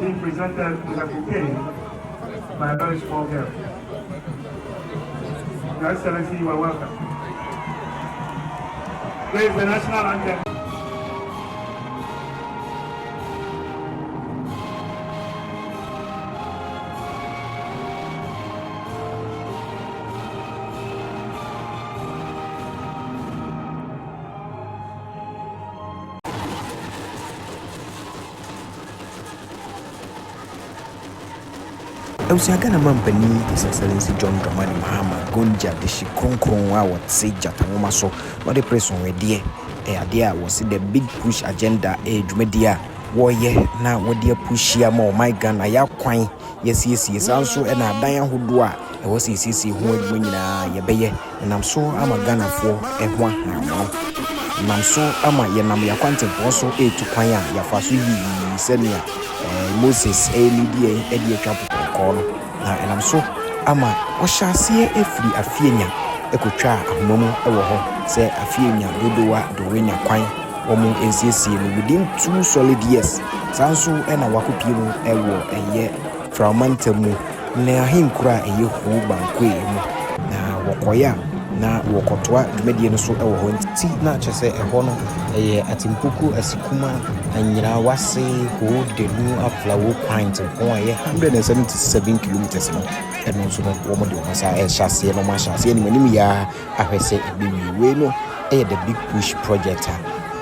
being presented with a bouquet by a very small girl. Your Excellency, you are welcome. Please, the national anthem. Ghana Mampani, His Excellency John Dramani Mahama, Gonja, the Shikronkron, our Seja Tamomaso, what the press on dear, idea was the big push agenda, a Jumedia, warrior, now what dear push here more, my gun, I have quine, yes, also, and I Diane who do I was CC who would win Yabe, and I'm so I'm a Ghana for and one. And I'm so I'm a Yanam Yaquantum also a to Quaya, Yafasu, Senia, Moses, a Lydia, Eddie Capital. And I'm so ama washa see every afienya ekotwa ahomo ewo ho say afienya dodowa dowenya kwan omo ensiesie no within 2 solid years sanso na wakopie mu ewo eye fragmentamu na ahinkura eye hu banko emu na wokoya na wokotoa dwumedie no so ewo ho nti na kyese eho no eye Atimpoku-Asikuma-Anyrawase-Ho-Denu-Aflao kwan tempo eye 177 kilometers no eno so no wo mo de wo sa ehyasie no ma hyase ni manim ya ahwese ebiwi we no eye the BigPush Project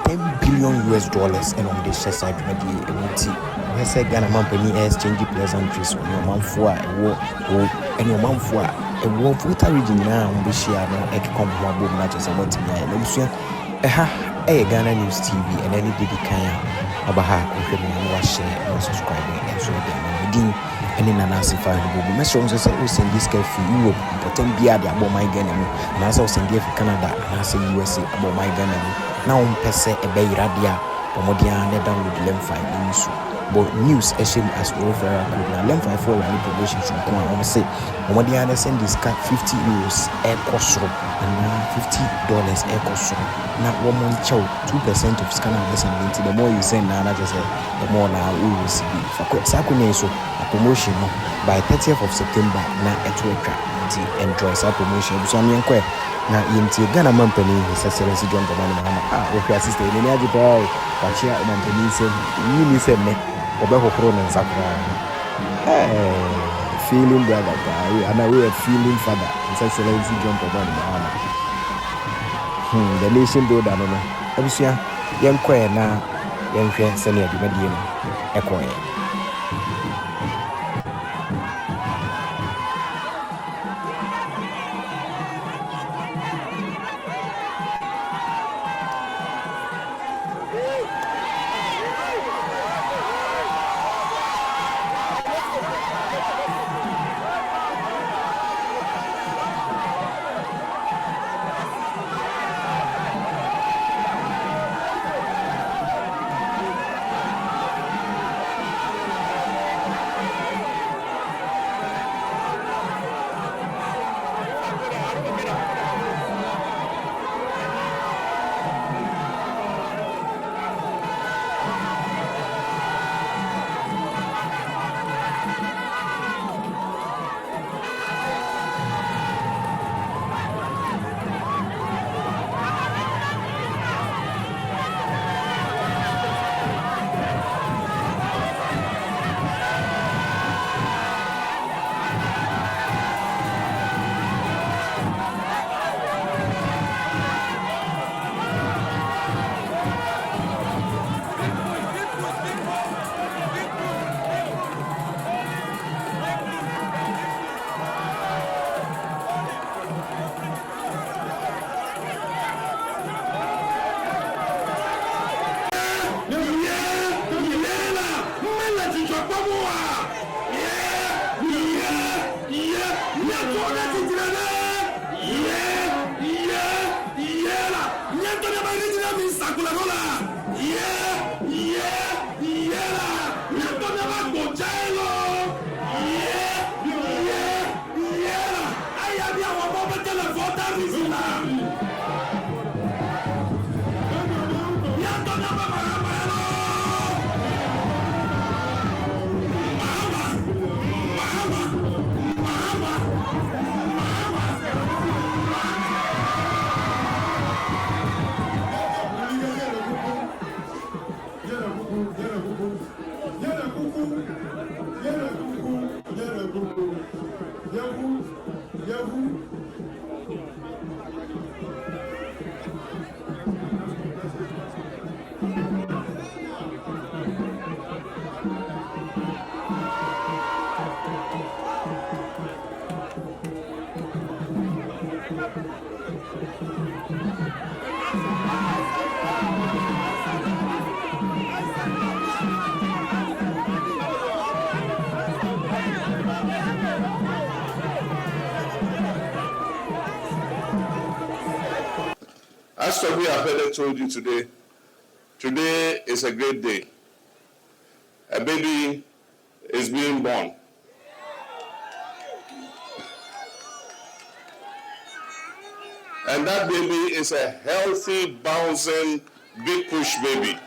$10 billion and on the share side dwumedie enti we say Ghana Mampani exchange pleasantries on your manfo a ewo eno manfo a ewo Volta region na mbeshia no ekekom ho abom na kyese motimi ya nebusua Ghana News TV and any big kaya abaha if you want to share and subscribe and so them any nanasi file will be message say we send this guy for Europe important bia dey about my Ghana and also send here for Canada and also USA about my Ghana now pese e be iradia pomodia na download LemFi news but news actually as well very good now LemFi for any promotion from come on say pomodia na send this cat €50 air cost and $50 air cost na woman chow 2% of scanner investment. The more you send now, just the more now we will receive. For so a promotion by 30th of September na etweka to enjoy sa promotion. So I'm yanko na yinti Ghana Mampani His Excellency John Dramani Mahama. Okay, assistant ni aje pa wachia Mampani se ni se ne obeho kro na zakra. Feeling brother pa and we are feeling father His Excellency John Dramani Mahama. The nation builder no abusia yenkwe na yenhwe sene adwumadie no ekoye As Toby Apede told you today, today is a great day. A baby is being born. And that baby is a healthy, bouncing, BigPush baby.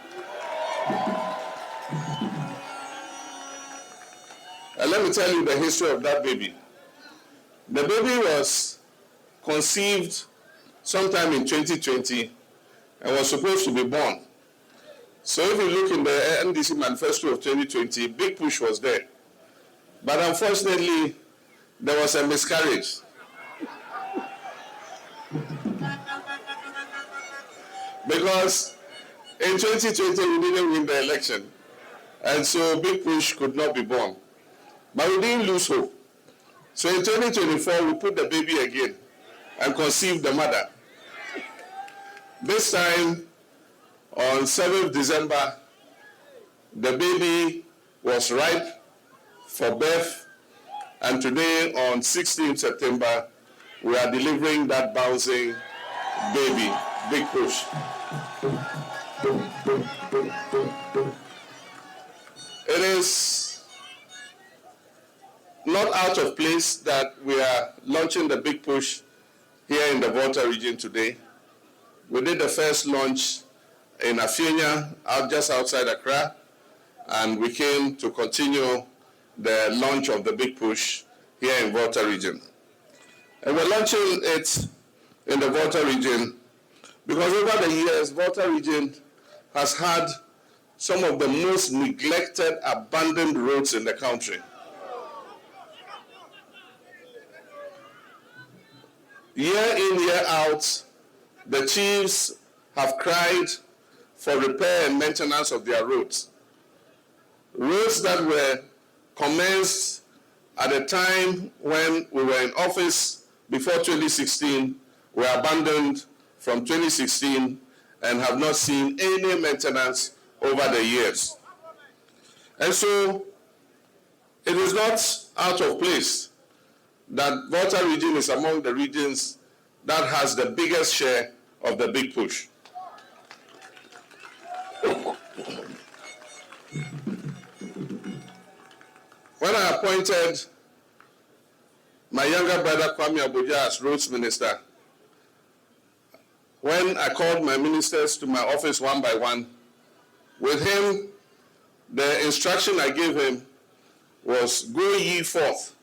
And let me tell you the history of that baby. The baby was conceived sometime in 2020 and was supposed to be born. So if you look in the NDC manifesto of 2020, BigPush was there. But unfortunately, there was a miscarriage. Because in 2020, we didn't win the election. And so BigPush could not be born. But we didn't lose hope. So in 2024, we put the baby again and conceived the mother. This time, on 7th December, the baby was ripe for birth. And today, on 16th September, we are delivering that bouncing baby, BigPush. It is not out of place that we are launching the BigPush here in the Volta region today. We did the first launch in Afienya, just outside Accra, and we came to continue the launch of the BigPush here in Volta region. And we're launching it in the Volta region because over the years, Volta region has had some of the most neglected, abandoned roads in the country. Year in, year out, the chiefs have cried for repair and maintenance of their roads. Roads that were commenced at a time when we were in office before 2016 were abandoned from 2016 and have not seen any maintenance over the years. And so it is not out of place that Volta region is among the regions that has the biggest share of the BigPush. When I appointed my younger brother Kwame Abuja as roads minister, when I called my ministers to my office one by one, with him, the instruction I gave him was, go ye forth.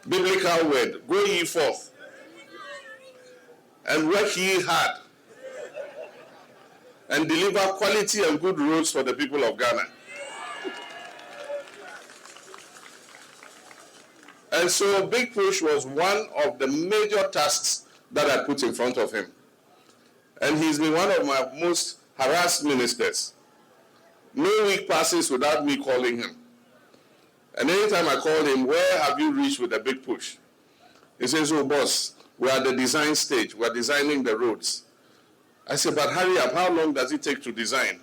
Biblical word, go ye forth. And work ye hard. And deliver quality and good roads for the people of Ghana. And so BigPush was one of the major tasks that I put in front of him. And he's been one of my most harassed ministers. No week passes without me calling him. And anytime I call him, where have you reached with the BigPush? He says, oh boss, we're at the design stage. We're designing the roads. I said, but hurry up, how long does it take to design?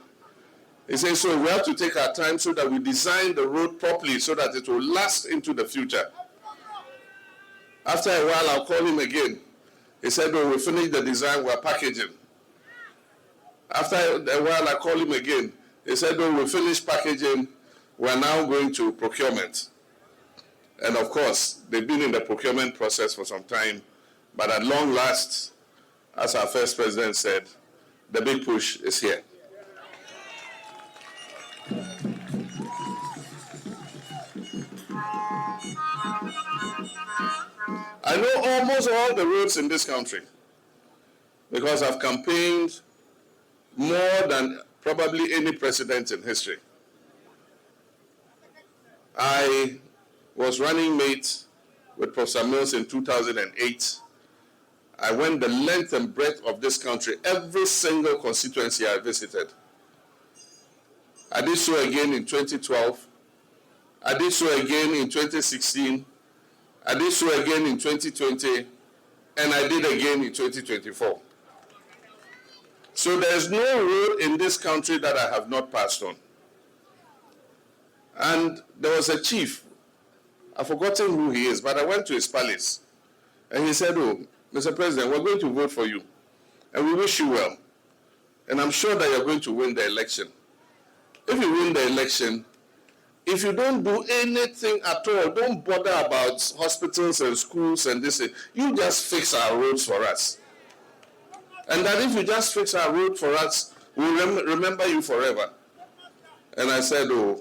He says, so we have to take our time so that we design the road properly so that it will last into the future. After a while, I'll call him again. He said, oh, we finished the design, we're packaging. After a while, I call him again. He said, oh, we finished packaging, we're now going to procurement. And of course, they've been in the procurement process for some time, but at long last, as our first president said, the BigPush is here. I know almost all the roads in this country because I've campaigned more than probably any president in history. I was running mate with Professor Mills in 2008. I went the length and breadth of this country, every single constituency I visited. I did so again in 2012. I did so again in 2016. I did so again in 2020. And I did again in 2024. So there's no road in this country that I have not passed on. And there was a chief, I've forgotten who he is, but I went to his palace. And he said, oh, Mr. President, we're going to vote for you. and we wish you well. And I'm sure that you're going to win the election. If you win the election, if you don't do anything at all, don't bother about hospitals and schools and this, you just fix our roads for us. And that if you just fix our road for us, we'll remember you forever. And I said, oh,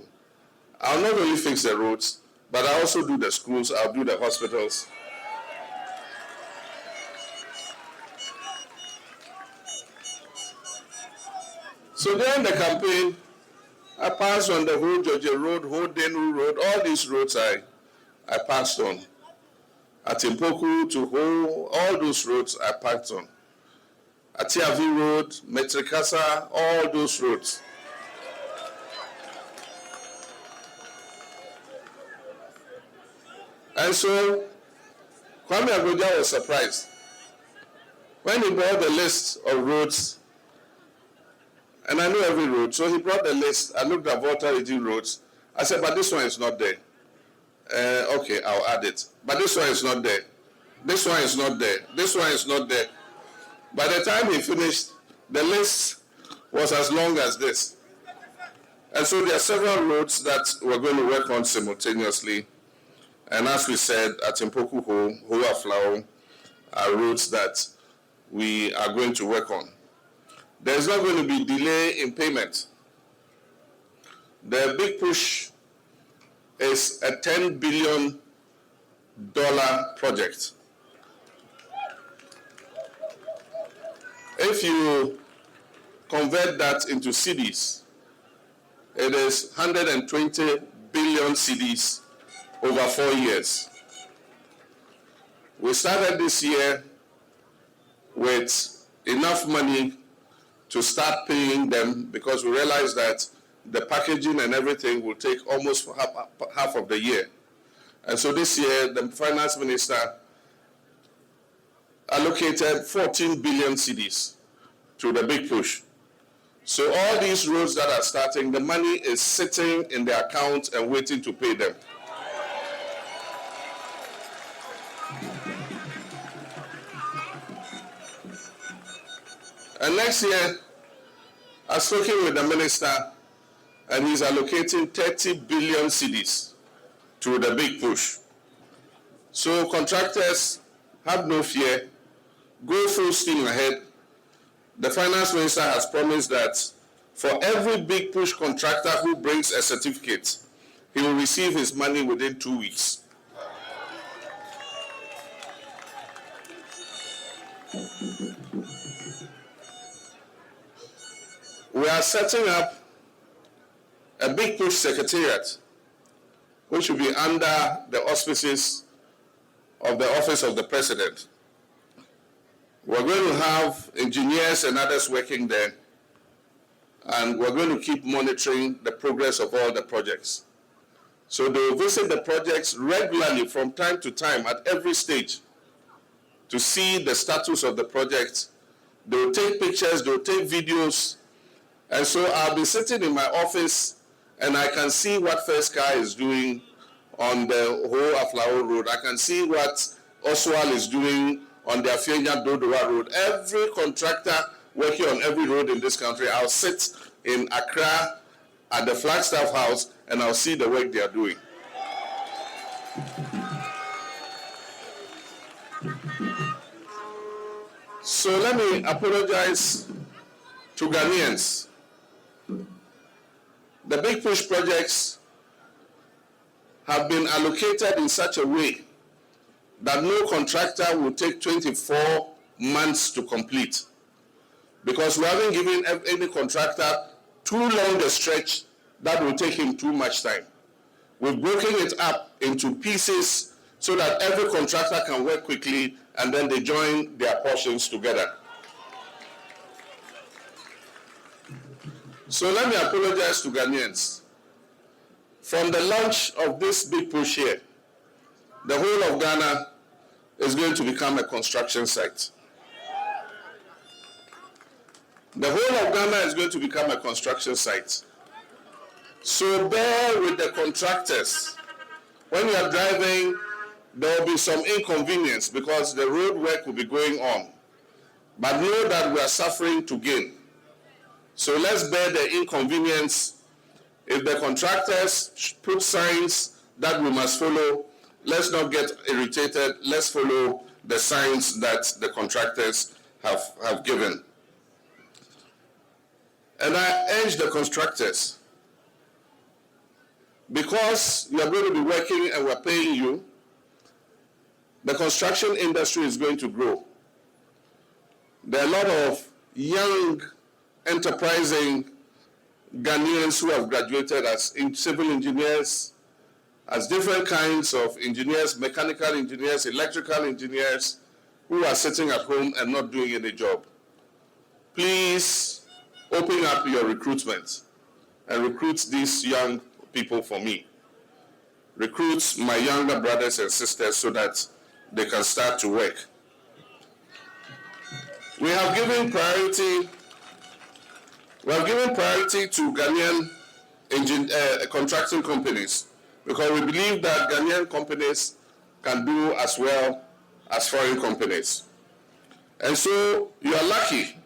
I'll not only fix the roads, but I also do the schools, I'll do the hospitals. So during the campaign, I passed on the whole Georgia Road, Ho-Denu Road, all these roads I passed on. Atimpoku to Ho, all those roads I passed on. Atiavi Road, Metrikasa, all those roads. And so, Kwame Agoja was surprised. When he brought the list of roads, and I know every road, so he brought the list. I looked at Volta region roads. I said, but this one is not there. Okay, I'll add it. But this one is not there. This one is not there. This one is not there. By the time he finished, the list was as long as this. And so there are several roads that we're going to work on simultaneously. And as we said, Atimpoku-Asikuma-Anyrawase-Ho-Denu-Aflao are roads that we are going to work on. There's not going to be delay in payment. The Big Push is a $10 billion project. If you convert that into cedis, it is 120 billion cedis over 4 years. We started this year with enough money to start paying them because we realized that the packaging and everything will take almost half of the year. And so this year, the finance minister allocated 14 billion cedis to the Big Push. So all these roads that are starting, the money is sitting in the account and waiting to pay them. And next year, I was speaking with the minister, and he's allocating 30 billion cedis to the Big Push. So contractors, have no fear, go full steam ahead. The finance minister has promised that for every Big Push contractor who brings a certificate, he will receive his money within 2 weeks. We are setting up a Big Push secretariat, which will be under the auspices of the Office of the President. We're going to have engineers and others working there, and we're going to keep monitoring the progress of all the projects. So they will visit the projects regularly from time to time at every stage to see the status of the project. They will take pictures, they will take videos, and so I'll be sitting in my office and I can see what First Car is doing on the Ho-Aflao Road. I can see what Oswald is doing on the Afienya-Dodowa Road. Every contractor working on every road in this country, I'll sit in Accra at the Flagstaff House and I'll see the work they are doing. So let me apologize to Ghanaians. The Big Push projects have been allocated in such a way that no contractor will take 24 months to complete, because we haven't given any contractor too long a stretch that will take him too much time. We've broken it up into pieces so that every contractor can work quickly and then they join their portions together. So let me apologize to Ghanaians. From the launch of this Big Push here, the whole of Ghana is going to become a construction site. The whole of Ghana is going to become a construction site. So bear with the contractors. When you are driving, there will be some inconvenience because the road work will be going on. but know that we are suffering to gain. So let's bear the inconvenience. If the contractors put signs that we must follow, let's not get irritated. Let's follow the signs that the contractors have given. And I urge the constructors, because you are going to be working and we're paying you, the construction industry is going to grow. There are a lot of young, enterprising Ghanaians who have graduated as civil engineers, as different kinds of engineers, mechanical engineers, electrical engineers, who are sitting at home and not doing any job. Please open up your recruitment and recruit these young people for me. Recruit my younger brothers and sisters so that they can start to work. We have given priority to Ghanaian contracting companies, because we believe that Ghanaian companies can do as well as foreign companies. And so you are lucky,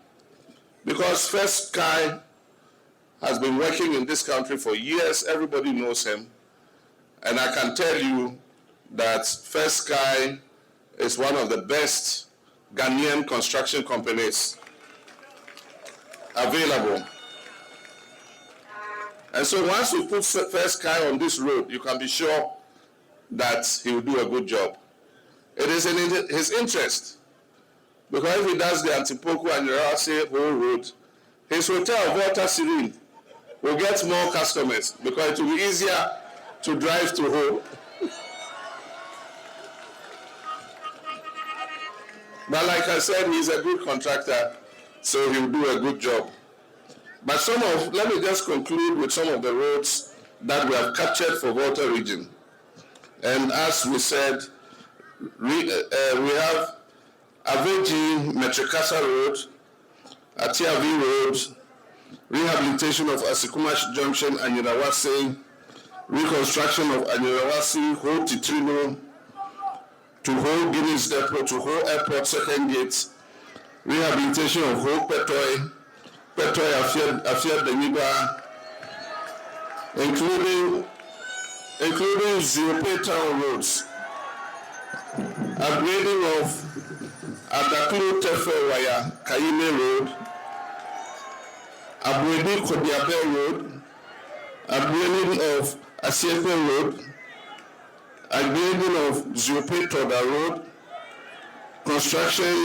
because First Sky has been working in this country for years. Everybody knows him. And I can tell you that First Sky is one of the best Ghanaian construction companies available. And so once you put First Sky on this road, you can be sure that he will do a good job. It is in his interest, because if he does the Atimpoku-Anyrawase-Ho-Road, his hotel, Volta Serene, will get more customers, because it will be easier to drive to Ho. But like I said, he's a good contractor, so he'll do a good job. But let me just conclude with some of the roads that we have captured for Volta region. And as we said, we have Aveji Metrikasa Road, Atiavi Road, rehabilitation of Asikuma Junction, Anyrawase, reconstruction of Anyrawase-Ho-Denu-Aflao to Ho Guinness Depot to Ho Airport Second Gate, rehabilitation of Ho Petoi Afia-Deniba, including zero-pay town roads, upgrading of Adaklu-Tefe-Waya Kayime Road, upgrading Kodiabe Road, upgrading of Asiepe Road, upgrading of Ziope Toda Road, construction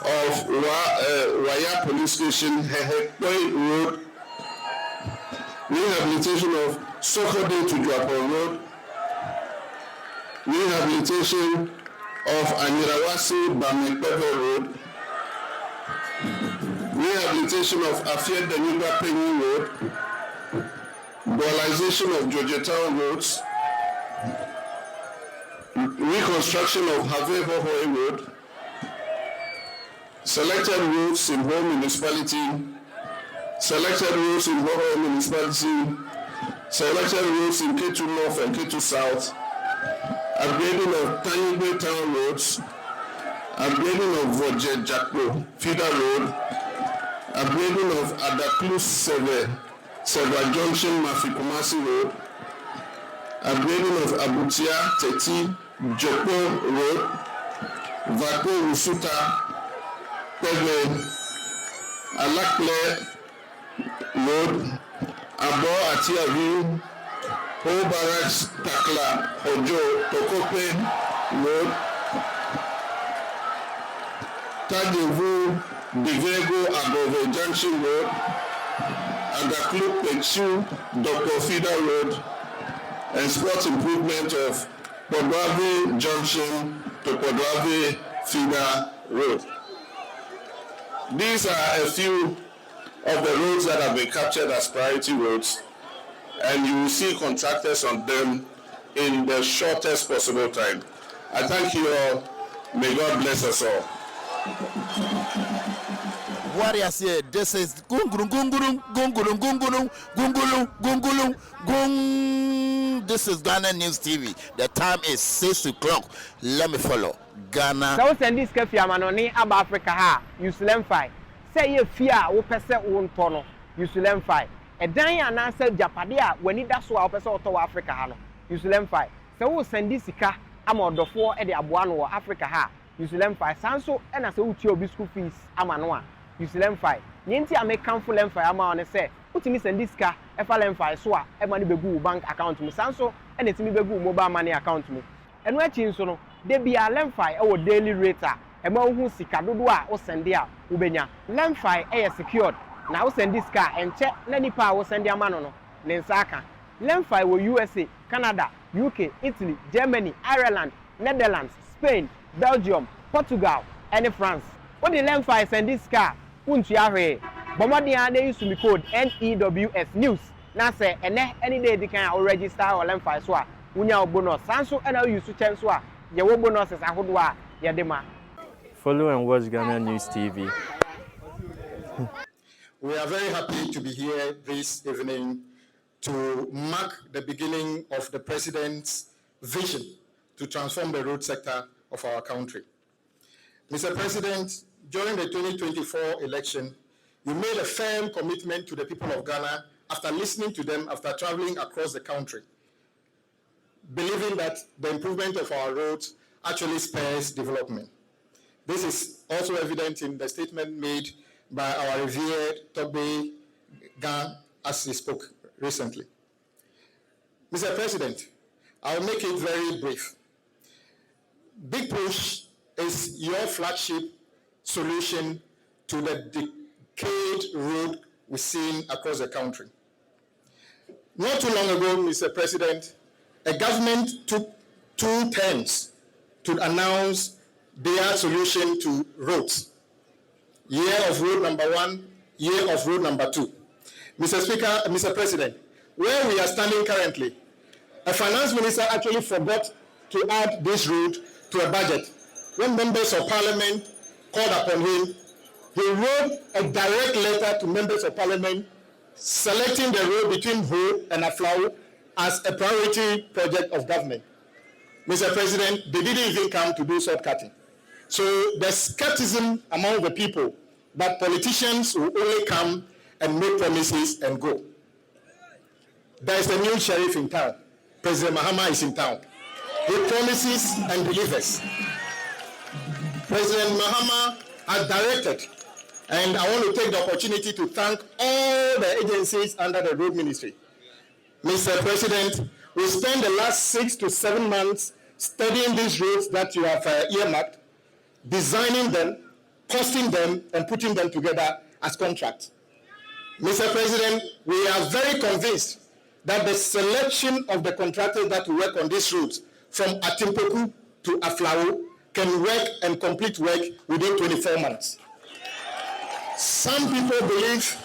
of Waya Police Station, Hehekpoi Road, rehabilitation of Sokode to Juapon Road, rehabilitation of Anyrawase-Bamekpeve Road, rehabilitation of Afia-Deniba-Penny Road, dualisation of Georgetown roads, reconstruction of Have-Ho-Hoe Road, selected roads in Ho Municipality, selected roads in Ho Municipality, selected roads in Ketu North and Ketu South, upgrading of Tanyigbe Town roads, upgrading of Voje Jakpo Feeder Road, upgrading of Adaklu Seva Junction Mafikumasi Road, upgrading of Abutia Teti Jopo Road, Vapo Usuta Peve Alakle Road, Abo Atiavi, Ho Barracks Takla Hojo Tokope Road, Tadevu Divego Agove Junction Road, Adaklu Pechu Doko Feeder Road, and sport improvement of Podwave Junction to Podwave Feeder Road. These are a few of the roads that have been captured as priority roads, and you will see contractors on them in the shortest possible time. I thank you all. May God bless us all. Warriors here, this is Gungulum Gungulum Gungulum Gungulum Gungulum Gungulum Gung. This is Ghana News TV. The time is 6 o'clock. Let me follow. Ghana. So send this cafe amanoni aba Africa ha. Use LemFi. Say ye fear wo pese won tono. Use LemFi. E dan ya na say japade a wani da so a wo pese oto Africa ha no. Use LemFi. So wo send this sika ama odofo e de aboa no wo Africa ha. Use LemFi. Sanso e na say uti obi school fees ama no a. Use LemFi. Nyenti ame kanfo LemFi ama one say utimi send this sika e fa LemFi so a e mani begu bank account mu. Sanso e na timi begu mobile money account mu. Enu achi nso no de bia LemFi e wo daily rate a e ma hu sika dodo a wo send a wo benya. LemFi e secured na wo send this car enche na nipa wo send ama no ne nsa aka. LemFi wo USA, Canada, UK, Italy, Germany, Ireland, Netherlands, Spain, Belgium, Portugal, and France. What the LemFi send this car? Untu ahwe. Bomodi ade use me code NEWS news. Na say any day they can register or LemFi so a unya bonus. Sanso and now use chance so a ye wo bonuses ahodo a ye de ma. Follow and watch Ghana News TV. We are very happy to be here this evening to mark the beginning of the President's vision to transform the road sector of our country. Mr. President, during the 2024 election, you made a firm commitment to the people of Ghana after listening to them, after traveling across the country, believing that the improvement of our roads actually spurs development. This is also evident in the statement made by our revered Togbe Gan as he spoke recently. Mr. President, I'll make it very brief. BigPush is your flagship solution to the decayed road we've seen across the country. Not too long ago, Mr. President, a government took 2 terms to announce their solution to roads. Year of road number 1, year of road number 2. Mr. Speaker, Mr. President, where we are standing currently, a finance minister actually forgot to add this road to a budget. When members of parliament called upon him, he wrote a direct letter to members of parliament selecting the road between Ho and Aflao as a priority project of government. Mr. President, they didn't even come to do sod-cutting. So there's skepticism among the people that politicians will only come and make promises and go. There's a new sheriff in town. President Mahama is in town. He promises and delivers. President Mahama has directed, and I want to take the opportunity to thank all the agencies under the road ministry. Mr. President, we spent the last 6 to 7 months studying these roads that you have earmarked, designing them, costing them, and putting them together as contracts. Mr. President, we are very convinced that the selection of the contractors that will work on these roads from Atimpoku-Asikuma-Anyrawase-Ho-Denu-Aflao can work and complete work within 24 months. Some people believe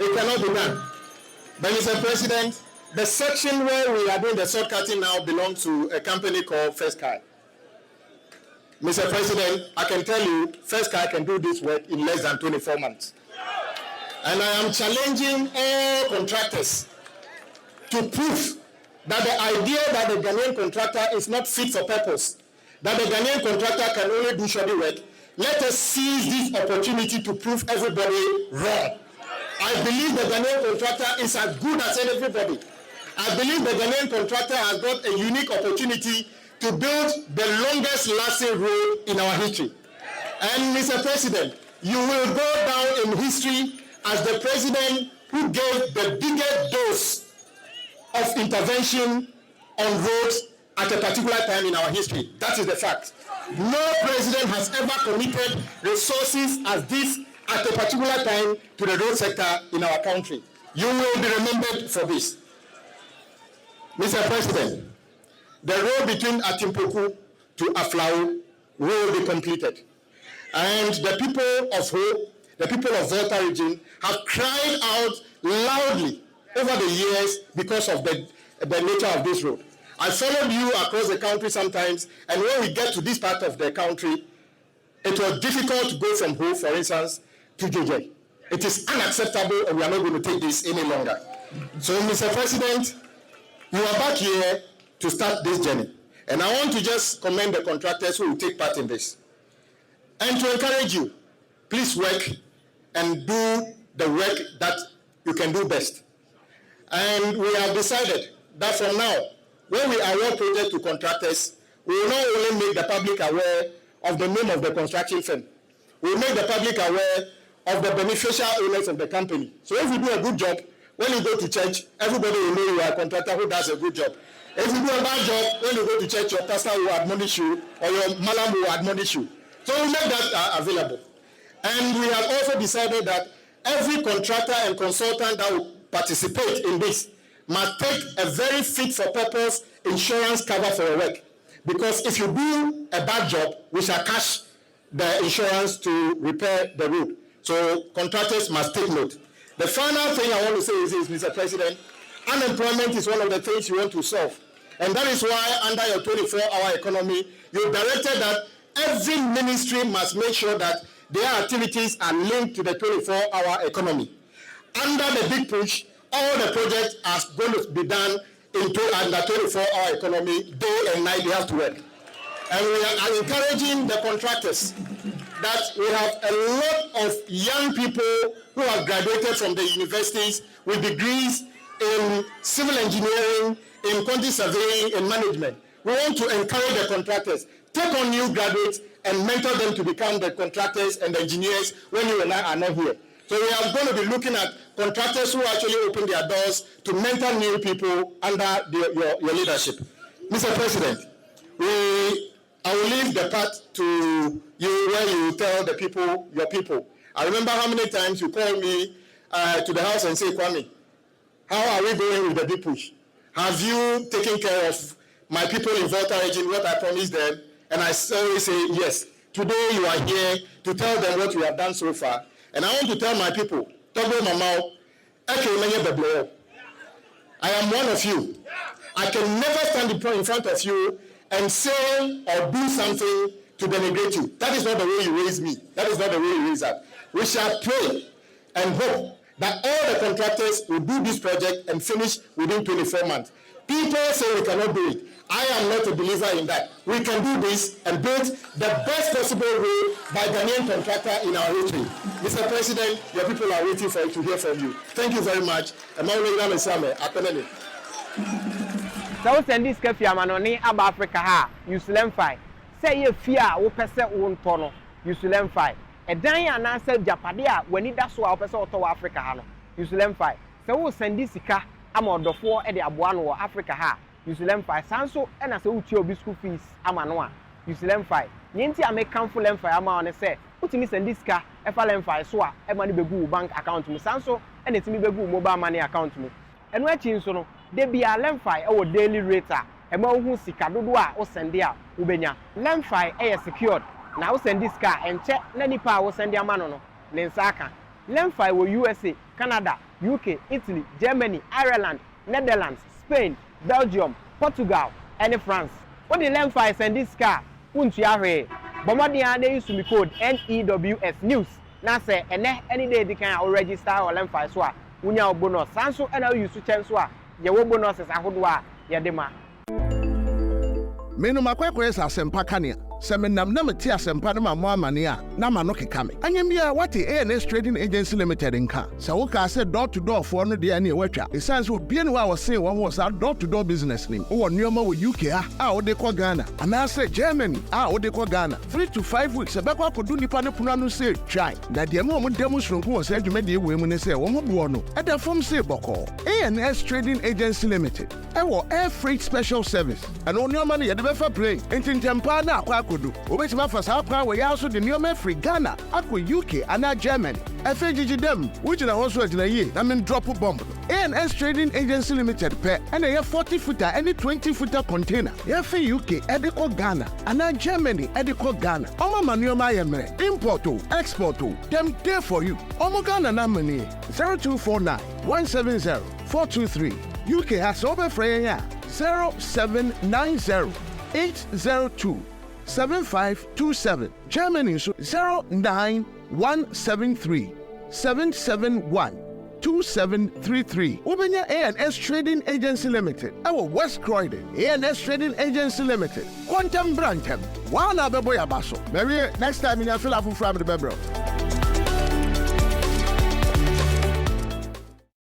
it cannot be done. But Mr. President, the section where we are doing the sod-cutting now belongs to a company called First Car. Mr. President, I can tell you, First Car can do this work in less than 24 months. And I am challenging all contractors to prove that the idea that the Ghanaian contractor is not fit for purpose, that the Ghanaian contractor can only do shoddy work. Let us seize this opportunity to prove everybody wrong. I believe the Ghanaian contractor is as good as everybody. I believe the Ghanaian contractor has got a unique opportunity to build the longest lasting road in our history. And Mr. President, you will go down in history as the president who gave the biggest dose of intervention on roads at a particular time in our history. That is the fact. No president has ever committed resources as this at a particular time to the road sector in our country. You will be remembered for this. Mr. President, the road between Atimpoku to Aflao will be completed. And the people of Ho, the people of Volta region have cried out loudly over the years because of the nature of this road. I followed you across the country sometimes, and when we get to this part of the country, it was difficult to go from Ho, for instance, to JJ. It is unacceptable, and we are not going to take this any longer. So, Mr. President, you are back here to start this journey. And I want to just commend the contractors who will take part in this. And to encourage you, please work and do the work that you can do best. And we have decided that from now, when we award projects to contractors, we will not only make the public aware of the name of the construction firm, we will make the public aware of the beneficial owners of the company. So if you do a good job, when you go to church, everybody will know you are a contractor who does a good job. If you do a bad job, when you go to church, your pastor will admonish you or your malam will admonish you. So we make that available. And we have also decided that every contractor and consultant that will participate in this must take a very fit-for-purpose insurance cover for your work. Because if you do a bad job, we shall cash the insurance to repair the road. So contractors must take note. The final thing I want to say is this, Mr. President, unemployment is one of the things you want to solve. And that is why under your 24-hour economy, you directed that every ministry must make sure that their activities are linked to the 24-hour economy. Under the big push, all the projects are going to be done under 24-hour economy, day and night they have to work. And we are encouraging the contractors that we have a lot of young people who have graduated from the universities with degrees in civil engineering, in quantity surveying, and management. We want to encourage the contractors, take on new graduates and mentor them to become the contractors and the engineers when you and I are not here. So we are going to be looking at contractors who actually open their doors to mentor new people under your leadership. Mr. President, I will leave the part to you where you tell the people, your people. I remember how many times you called me to the house and say, Kwame, how are we going with the big push? Have you taken care of my people in Volta region, what I promised them? And I always say, yes. Today you are here to tell them what you have done so far. And I want to tell my people, I am one of you. I can never stand in front of you and say or do something to denigrate you. That is not the way you raise me. That is not the way you raise us. We shall pray and hope that all the contractors will do this project and finish within 24 months. People say we cannot do it. I am not a believer in that. We can do this and build the best possible way by Ghanaian contractor in our history. Mr. President, your people are waiting for you to hear from you. Thank you very much. So send this cafe amanoni ab Africa ha use LemFi. Say ye fear wo pese wo ntono use LemFi. Edan ya na say japade a wani da so a wo pese oto Africa ha no use LemFi. Say wo send this sika amodofo e de aboa no Africa ha use LemFi. Sanso e na say wo tie obi school fees amano a use LemFi. Nyenti a make come for LemFi ama on say utimi send this sika e fa LemFi so a e mani begu bank account mu sanso e na timi begu mobile money account mu. Eno achi nso no de bia LemFi e wo daily rate a e ma hu sika dodo a wo send a wo benya. LemFi e secured na wo send this car enche na nipa wo send amano no ne nsaka. LemFi wo USA, Canada, UK, Italy, Germany, Ireland, Netherlands, Spain, Belgium, Portugal, and France. What the LemFi send this car untu ahwe. Bomodi an dey use me code NEWS news. Na say any day they can register or LemFi so a unya bonus. Sanso and use chance so a ye wo bonuses ahodo a ye de ma. Menu makwekwe sa sempa kania. Semenam na meti asempa na mamo amane a na ma no keka me. Anyam bia what ANS Trading Agency Limited nka. Se wo ka se door to door for no de na e watwa. E sense obi ene wa wo se wo ho sa door to door business nim. Wo nneoma wo UK a wo de ko Ghana. Ana se Germany a wo de ko Ghana. 3 to 5 weeks e be kwa kodu nipa ne puna no se try. Na de mo demonstration wo se adwuma de we mu ne se wo ho bo no. E da form se boko. ANS Trading Agency Limited. E wo air freight special service. And nneoma ne ye de be fa plane. Entintempa na akwa kodu obetima fa sa kwa we also the new free Ghana akwa UK and Germany FGG dem which na also agina ye na men drop bomb ANS Trading Agency Limited pe and a 40 footer any 20 footer container ye for UK ediko Ghana and Germany ediko Ghana omo manuoma ye mere import to export to them there for you omo Ghana na money 0249 170 423 UK has over free 0790 802 7527 Germany 09173 771 2733. Wobenya A&S Trading Agency Limited. Our West Croydon. A&S Trading Agency Limited. Quantum Brantem. Wana bebo ya baso. Maybe next time in your fill up from the bebro.